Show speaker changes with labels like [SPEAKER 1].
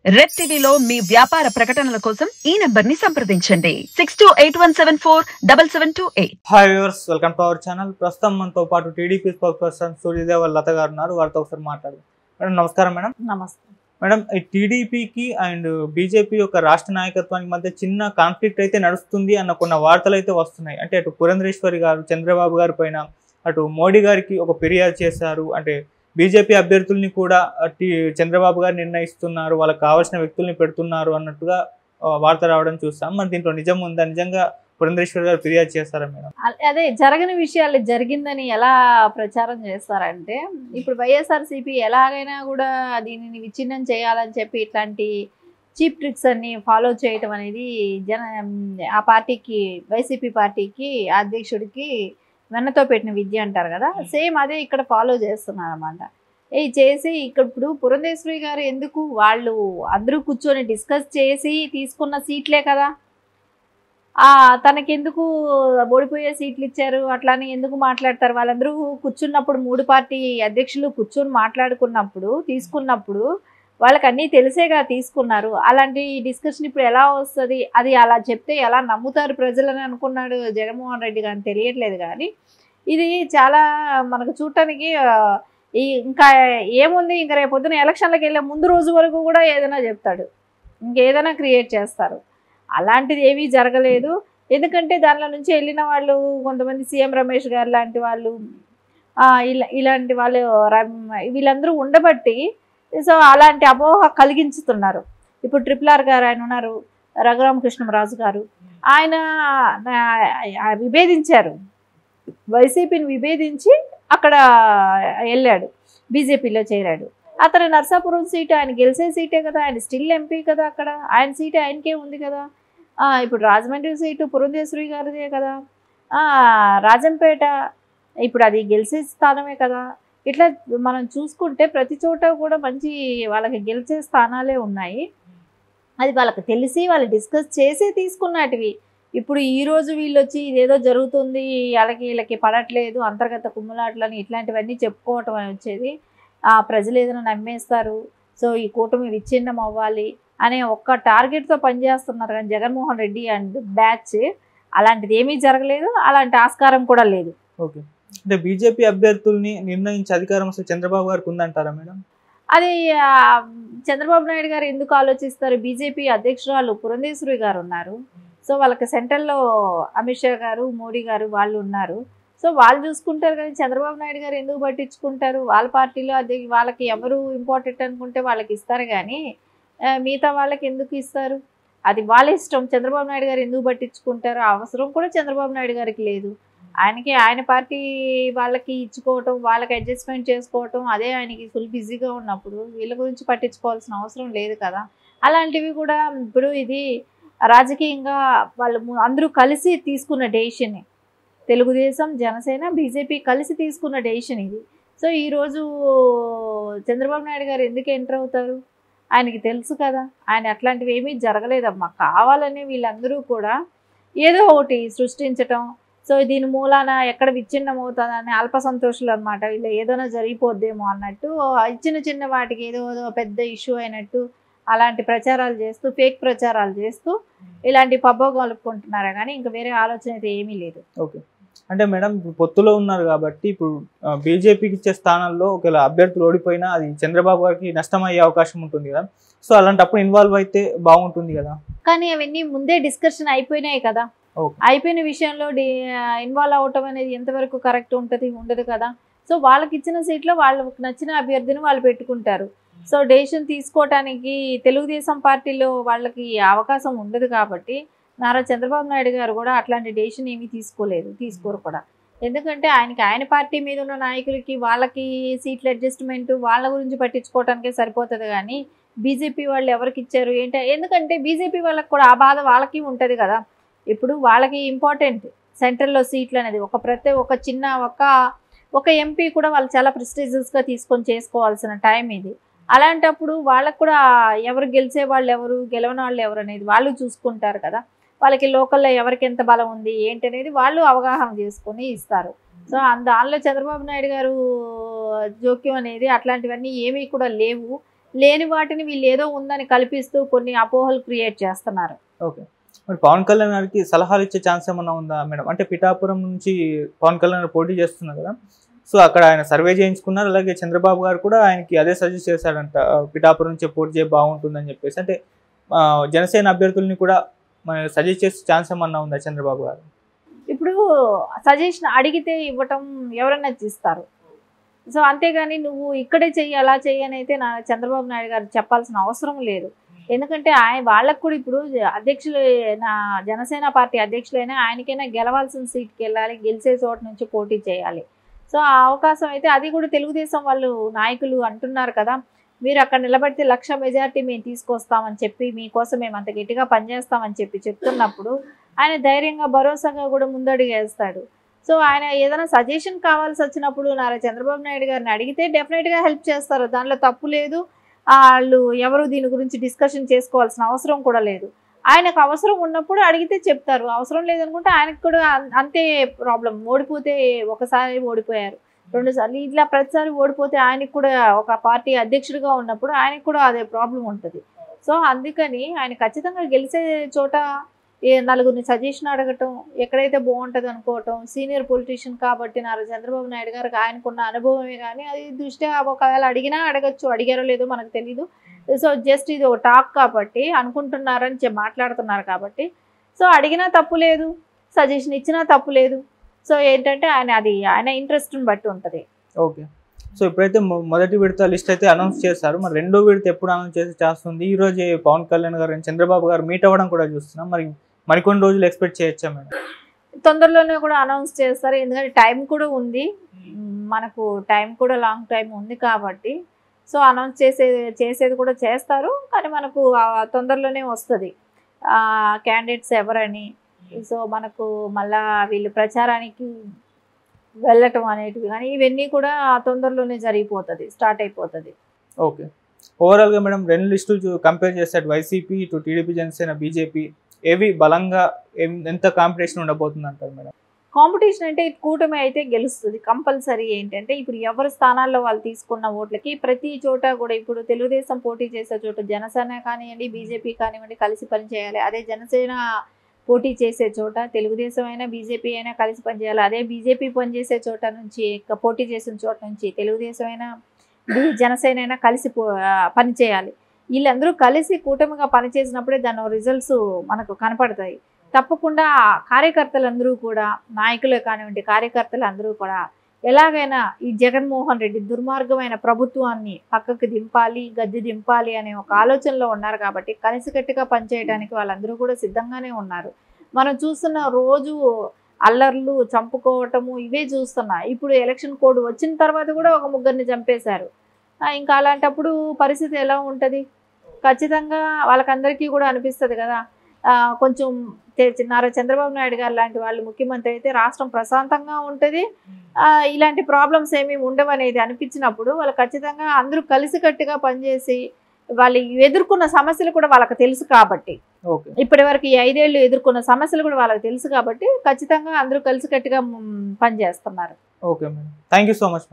[SPEAKER 1] Red టీవీలో మీ వ్యాపార ప్రకటనల కోసం ఈ నంబర్ ని సంప్రదించండి 6281747728.
[SPEAKER 2] Hi viewers, welcome to our channel. ప్రస్తుతం మనతో పాటు టీడీపీ స్పోక్స్ పర్సన్ సూర్యదేవ లత గారు ఉన్నారు. వారితో ఒకసారి మాట్లాడు. మేడం నమస్కారం. మేడం
[SPEAKER 3] నమస్తే.
[SPEAKER 2] మేడం, ఈ టీడీపీకి అండ్ బీజేపీ యొక్క రాష్ట్ర నాయకత్వానికి మధ్య చిన్న కాన్ఫ్లిక్ట్ అయితే నడుస్తుంది అన్న కొన్ని వార్తలు అయితే వస్తున్నాయి. అంటే అటు పురంధరేశ్వరి గారు చంద్రబాబు గారి పైన, అటు మోడీ గారికి ఒక ఫిర్యాదు చేశారు. అంటే బీజేపీ అభ్యర్థుల్ని కూడా చంద్రబాబు గారు నిర్ణయిస్తున్నారు, వాళ్ళకి కావాల్సిన వ్యక్తుల్ని పెడుతున్నారు అన్నట్టుగా వార్త రావడం చూస్తాం. మరి దీంట్లో నిజం ఉందా? నిజంగా పురంధరేశ్వరి గారు ఫిర్యాదు చేస్తారా మేడం?
[SPEAKER 3] అదే జరగని విషయాలు జరిగిందని ఎలా ప్రచారం చేస్తారంటే, ఇప్పుడు వైఎస్ఆర్సీపీ ఎలాగైనా కూడా దీనిని విచ్ఛిన్నం చేయాలని చెప్పి ఇట్లాంటి చీప్ ట్రిక్స్ అన్ని ఫాలో చేయటం అనేది ఆ పార్టీకి, వైసీపీ పార్టీకి, అధ్యక్షుడికి వెన్నతో పెట్టిన విద్య అంటారు కదా, సేమ్ అదే ఇక్కడ ఫాలో చేస్తున్నారు అన్నమాట. చేసి ఇక్కడ ఇప్పుడు పురంధేశ్వరి గారు ఎందుకు, వాళ్ళు అందరూ కూర్చొని డిస్కస్ చేసి తీసుకున్న సీట్లే కదా, తనకెందుకు ఓడిపోయే సీట్లు ఇచ్చారు అట్లానే ఎందుకు మాట్లాడతారు? వాళ్ళందరూ కూర్చున్నప్పుడు, మూడు పార్టీ అధ్యక్షులు కూర్చొని మాట్లాడుకున్నప్పుడు, తీసుకున్నప్పుడు వాళ్ళకి అన్నీ తెలిసేగా తీసుకున్నారు. అలాంటి డిస్కషన్ ఇప్పుడు ఎలా వస్తుంది? అది అలా చెప్తే ఎలా నమ్ముతారు ప్రజలని అనుకున్నాడు జగన్మోహన్ రెడ్డి గారిని, తెలియట్లేదు. కానీ ఇది చాలా మనకు చూడటానికి ఇంకా ఏముంది, ఇంకా రేపు పొద్దున ఎలక్షన్లకు వెళ్ళే ముందు రోజు వరకు కూడా ఏదైనా చెప్తాడు, ఇంకేదైనా క్రియేట్ చేస్తారు. అలాంటిది ఏమీ జరగలేదు. ఎందుకంటే దానిలో నుంచి వెళ్ళిన వాళ్ళు కొంతమంది, సీఎం రమేష్ గారు లాంటి వాళ్ళు, ఇలాంటి వాళ్ళు, వీళ్ళందరూ ఉండబట్టి సో అలాంటి అపోహ కలిగించుతున్నారు. ఇప్పుడు RRR గారు ఆయన ఉన్నారు, రఘురామకృష్ణరాజు గారు, ఆయన విభేదించారు, వైసీపీని విభేదించి అక్కడ వెళ్ళాడు, బీజేపీలో చేరాడు. అతను నర్సాపురం సీటు ఆయన గెలిచే సీటే కదా, ఆయన స్టిల్ ఎంపీ కదా, అక్కడ ఆయన సీటు ఆయనకే ఉంది కదా. ఇప్పుడు రాజమండ్రి సీటు పురంధేశ్వరి గారిదే కదా, రాజంపేట ఇప్పుడు అది గెలిచే స్థానమే కదా. ఇట్లా మనం చూసుకుంటే ప్రతి చోట కూడా మంచి వాళ్ళకి గెలిచే స్థానాలే ఉన్నాయి. అది వాళ్ళకి తెలిసి వాళ్ళు డిస్కస్ చేసి తీసుకున్నటివి. ఇప్పుడు ఈరోజు వీళ్ళు వచ్చి ఇదేదో జరుగుతుంది, వీళ్ళకి పడట్లేదు, అంతర్గత కుమ్ములాట్లని ఇట్లాంటివన్నీ చెప్పుకోవటం అని వచ్చేది. ప్రజలు ఏదైనా నమ్మేస్తారు, సో ఈ కూటమి విచ్ఛిన్నం అవ్వాలి అనే ఒక్క టార్గెట్తో పనిచేస్తున్నారు. కానీ జగన్మోహన్ రెడ్డి అండ్ బ్యాచ్ అలాంటిది ఏమీ జరగలేదు, అలాంటి ఆస్కారం కూడా లేదు.
[SPEAKER 2] ఓకే, అంటే బీజేపీ అభ్యర్థుల్ని నిర్ణయించే అధికారం అసలు చంద్రబాబు గారికి ఉందంటారా మేడం?
[SPEAKER 3] అది చంద్రబాబు నాయుడు గారు ఎందుకు ఆలోచిస్తారు? బీజేపీ అధ్యక్షురాలు పురంధేశ్వరి గారు ఉన్నారు, సో వాళ్ళకి సెంట్రల్లో అమిత్ షా గారు, మోడీ గారు వాళ్ళు ఉన్నారు, సో వాళ్ళు చూసుకుంటారు. కానీ చంద్రబాబు నాయుడు గారు ఎందుకు పట్టించుకుంటారు? వాళ్ళ పార్టీలో వాళ్ళకి ఎవరు ఇంపార్టెంట్ అనుకుంటే వాళ్ళకి ఇస్తారు, కానీ మిగతా వాళ్ళకి ఎందుకు ఇస్తారు? అది వాళ్ళ ఇష్టం. చంద్రబాబు నాయుడు గారు ఎందుకు పట్టించుకుంటారు? అవసరం కూడా చంద్రబాబు నాయుడు గారికి లేదు. ఆయన పార్టీ వాళ్ళకి ఇచ్చుకోవటం, వాళ్ళకి అడ్జస్ట్మెంట్ చేసుకోవటం, అదే ఆయనకి ఫుల్ బిజీగా ఉన్నప్పుడు వీళ్ళ గురించి పట్టించుకోవాల్సిన అవసరం లేదు కదా. అలాంటివి కూడా ఇప్పుడు ఇది రాజకీయంగా వాళ్ళు అందరూ కలిసి తీసుకున్న డెసిషన్, తెలుగుదేశం, జనసేన, బీజేపీ కలిసి తీసుకున్న డెసిషన్ ఇది. సో ఈరోజు చంద్రబాబు నాయుడు గారు ఎందుకు ఎంటర్ అవుతారు? ఆయనకి తెలుసు కదా, ఆయన అట్లాంటివి ఏమీ జరగలేదమ్మా. కావాలని వీళ్ళందరూ కూడా ఏదో ఒకటి సృష్టించటం, సో దీని మూలాన ఎక్కడ విచ్ఛిన్నం అవుతుందని అల్ప సంతోషులు అనమాట. వీళ్ళు ఏదైనా జరిగిపోద్దేమో అన్నట్టు చిన్న వాటికి ఏదో పెద్ద ఇష్యూ అయినట్టు అలాంటి ప్రచారాలు చేస్తూ, ఫేక్ ప్రచారాలు చేస్తూ ఇలాంటి పబ్బో కలుపుకుంటున్నారా, కానీ ఇంకా వేరే ఆలోచన అయితే ఏమీ లేదు.
[SPEAKER 2] ఓకే, అంటే మేడం ఇప్పుడు పొత్తులో ఉన్నారు కాబట్టి ఇప్పుడు బీజేపీకి ఇచ్చే స్థానాల్లో ఒకవేళ అభ్యర్థులు ఓడిపోయినా అది చంద్రబాబు గారికి నష్టం అయ్యే అవకాశం ఉంటుంది కదా, సో అలాంటప్పుడు ఇన్వాల్వ్ అయితే బాగుంటుంది కదా. కానీ
[SPEAKER 3] అవన్నీ ముందే డిస్కషన్ అయిపోయినాయి కదా. అయిపోయిన విషయంలో ఇన్వాల్వ్ అవటం అనేది ఎంతవరకు కరెక్ట్ ఉంటుంది? ఉండదు కదా. సో వాళ్ళకి ఇచ్చిన సీట్లో వాళ్ళకి నచ్చిన అభ్యర్థిని వాళ్ళు పెట్టుకుంటారు. సో డెసిషన్ తీసుకోవటానికి తెలుగుదేశం పార్టీలో వాళ్ళకి అవకాశం ఉండదు కాబట్టి నారా చంద్రబాబు నాయుడు గారు కూడా అట్లాంటి డెసిషన్ ఏమీ తీసుకోరు కూడా. ఎందుకంటే ఆయన పార్టీ మీద ఉన్న నాయకులకి వాళ్ళకి సీట్ల అడ్జస్ట్మెంట్ వాళ్ళ గురించి పట్టించుకోవటానికే సరిపోతుంది, కానీ బీజేపీ వాళ్ళు ఎవరికి ఇచ్చారు ఏంటి? ఎందుకంటే బీజేపీ వాళ్ళకి కూడా ఆ బాధ వాళ్ళకి ఉంటుంది కదా. ఇప్పుడు వాళ్ళకి ఇంపార్టెంట్ సెంట్రల్లో సీట్లు అనేది ఒక ఎంపీ కూడా వాళ్ళు చాలా ప్రెస్టీజియస్గా తీసుకొని చేసుకోవాల్సిన టైం ఇది. అలాంటప్పుడు వాళ్ళకు కూడా ఎవరు గెలిచే వాళ్ళు ఎవరు, గెలవని వాళ్ళు ఎవరు అనేది వాళ్ళు చూసుకుంటారు కదా. వాళ్ళకి లోకల్లో ఎవరికి ఎంత బలం ఉంది ఏంటి అనేది వాళ్ళు అవగాహన చేసుకొని ఇస్తారు. సో దానిలో చంద్రబాబు నాయుడు గారు జోక్యం అనేది అట్లాంటివన్నీ ఏమీ కూడా లేవు. లేని వాటిని వీళ్ళు ఏదో ఉందని కల్పిస్తూ కొన్ని అపోహలు క్రియేట్ చేస్తున్నారు.
[SPEAKER 2] ఓకే. మరి పవన్ కళ్యాణ్ గారికి సలహాలు ఇచ్చే ఛాన్స్ ఏమన్నా ఉందా మేడం? అంటే పిఠాపురం నుంచి పవన్ కళ్యాణ్ గారు పోటీ చేస్తున్నారు కదా, సో అక్కడ ఆయన సర్వే చేయించుకున్నారు. అలాగే చంద్రబాబు గారు కూడా ఆయనకి అదే సజెస్ట్ చేశాడంట, పిఠాపురం నుంచి పోటీ చేయ బాగుంటుందని చెప్పేసి. అంటే జనసేన అభ్యర్థుల్ని కూడా సజెస్ట్ చేసే ఛాన్స్ ఏమన్నా ఉందా చంద్రబాబు గారు?
[SPEAKER 3] ఇప్పుడు సజెషన్ అడిగితే ఇవ్వటం ఎవరైనా ఇస్తారు. సో అంతేగాని నువ్వు ఇక్కడే చెయ్యి అలా చెయ్యి అని అయితే చంద్రబాబు నాయుడు గారు చెప్పాల్సిన అవసరం లేదు. ఎందుకంటే వాళ్ళకు కూడా ఇప్పుడు అధ్యక్షులు, నా జనసేన పార్టీ అధ్యక్షులైనా ఆయనకైనా గెలవాల్సిన సీట్కి వెళ్ళాలి, గెలిచే చోట నుంచి పోటీ చేయాలి. సో ఆ అవకాశం అయితే అది కూడా తెలుగుదేశం వాళ్ళు నాయకులు అంటున్నారు కదా, మీరు అక్కడ నిలబడితే 1,00,000 మెజార్టీ మేము తీసుకొస్తామని చెప్పి, మీకోసం మేము అంత గట్టిగా పనిచేస్తామని చెప్తున్నప్పుడు ఆయన ధైర్యంగా భరోసాగా కూడా ముందడుగు వేస్తాడు. సో ఆయన ఏదైనా సజెషన్ కావాల్సి వచ్చినప్పుడు నారా చంద్రబాబు నాయుడు గారిని అడిగితే డెఫినెట్గా హెల్ప్ చేస్తారు. దాంట్లో తప్పు లేదు. వాళ్ళు ఎవరు దీని గురించి డిస్కషన్ చేసుకోవాల్సిన అవసరం కూడా లేదు. ఆయనకు అవసరం ఉన్నప్పుడు అడిగితే చెప్తారు, అవసరం లేదనుకుంటే ఆయనకు కూడా అంతే ప్రాబ్లం. ఓడిపోతే ఒకసారి ఓడిపోయారు, 2 సార్లు, ఇట్లా ప్రతిసారి ఓడిపోతే ఆయనకు కూడా ఒక పార్టీ అధ్యక్షుడిగా ఉన్నప్పుడు ఆయనకు కూడా అదే ప్రాబ్లం ఉంటుంది. సో అందుకని ఆయన ఖచ్చితంగా గెలిచే చోట నలుగురిని సజెషన్ అడగటం, ఎక్కడైతే బాగుంటుంది అనుకోవటం, సీనియర్ పొలిటీషియన్ కాబట్టి నారా చంద్రబాబు నాయుడు గారికి ఆయనకున్న అనుభవమే కానీ అది దృష్ట్యా ఒకవేళ అడిగినా అడగచ్చు, అడిగారో లేదో మనకు తెలీదు. సో జస్ట్ ఇది ఒక టాక్ కాబట్టి అనుకుంటున్నారని మాట్లాడుతున్నారు కాబట్టి, సో అడిగినా తప్పు లేదు, సజెషన్ ఇచ్చినా తప్పు లేదు. సో ఏంటంటే ఆయన ఇంట్రెస్ట్ని బట్టి ఉంటుంది.
[SPEAKER 2] ఓకే. సో ఇప్పుడైతే మొదటి విడత లిస్ట్ అయితే అనౌన్స్ చేశారు, మరి రెండో విడత ఎప్పుడు అనౌన్స్ చేసి చేస్తుంది? ఈ రోజే పవన్ కళ్యాణ్ గారు చంద్రబాబు గారు మీట్ అవ్వడం కూడా చూస్తున్నాం, మరికొన్ని రోజులు ఎక్స్పెక్ట్ చేయొచ్చా మేడం?
[SPEAKER 3] తొందరలోనే కూడా అనౌన్స్ చేస్తారు, ఎందుకంటే టైం కూడా ఉంది, మనకు టైం కూడా లాంగ్ టైం ఉంది కాబట్టి. సో అనౌన్స్ చేసేది కూడా చేస్తారు, కానీ మనకు తొందరలోనే వస్తుంది క్యాండిడేట్స్ ఎవరని. సో మనకు మళ్ళా వీళ్ళు ప్రచారానికి వెళ్ళటం అనేటివి కానీ ఇవన్నీ కూడా తొందరలోనే జరిగిపోతుంది, స్టార్ట్ అయిపోతుంది.
[SPEAKER 2] ఓకే. ఓవరాల్గా మేడం 2 లిస్టులు కంపేర్ చేస్తే వైసీపీ, ఇటు టీడీపీ, జనసేన, బీజేపీ ఏవి బలంగా ఎంత కాంపిటీషన్ ఉండబోతుంది అంటారు మేడం?
[SPEAKER 3] కాంపిటీషన్ అంటే కూటమి అయితే గెలుస్తుంది కంపల్సరీ. ఏంటంటే ఇప్పుడు ఎవరి స్థానాల్లో వాళ్ళు తీసుకున్న ఓట్లకి ప్రతి చోట కూడా, ఇప్పుడు తెలుగుదేశం పోటీ చేసే చోట జనసేన కానివ్వండి, బీజేపీ కానివ్వండి కలిసి పనిచేయాలి. అదే జనసేన పోటీ చేసే చోట తెలుగుదేశం అయినా బీజేపీ అయినా కలిసి పనిచేయాలి. అదే బీజేపీ పనిచేసే చోట నుంచి, పోటీ చేసిన చోట నుంచి తెలుగుదేశం అయినా జనసేన అయినా కలిసి పనిచేయాలి. వీళ్ళందరూ కలిసి కూటమిగా పనిచేసినప్పుడే దాని రిజల్ట్స్ మనకు కనపడతాయి. తప్పకుండా కార్యకర్తలందరూ కూడా, నాయకులే కానివ్వండి కార్యకర్తలు అందరూ కూడా ఎలాగైనా ఈ జగన్మోహన్ రెడ్డి దుర్మార్గమైన ప్రభుత్వాన్ని పక్కకు దింపాలి, గద్దె దింపాలి అనే ఒక ఆలోచనలో ఉన్నారు కాబట్టి కలిసికట్టుగా పనిచేయడానికి వాళ్ళందరూ కూడా సిద్ధంగానే ఉన్నారు. మనం చూస్తున్న రోజు అల్లర్లు, చంపుకోవటము ఇవే చూస్తున్నా. ఇప్పుడు ఎలక్షన్ కోడ్ వచ్చిన తర్వాత కూడా ఒక 3 చంపేశారు. ఇంకా అలాంటప్పుడు పరిస్థితి ఎలా ఉంటుంది? ఖచ్చితంగా వాళ్ళకందరికీ కూడా అనిపిస్తుంది కదా, కొంచెం నారా చంద్రబాబు నాయుడు గారు లాంటి వాళ్ళు ముఖ్యమంత్రి అయితే రాష్ట్రం ప్రశాంతంగా ఉంటుంది, ఇలాంటి ప్రాబ్లమ్స్ ఏమీ ఉండవనేది అనిపించినప్పుడు వాళ్ళు ఖచ్చితంగా అందరూ కలిసికట్టుగా పనిచేసి వాళ్ళు ఎదుర్కొన్న సమస్యలు కూడా వాళ్ళకి తెలుసు కాబట్టి, ఇప్పటి వరకు ఈ 5 ఏళ్ళు ఎదుర్కొన్న సమస్యలు కూడా వాళ్ళకి తెలుసు కాబట్టి ఖచ్చితంగా అందరూ కలిసికట్టుగా పనిచేస్తున్నారు.
[SPEAKER 2] Okay madam, thank you so much.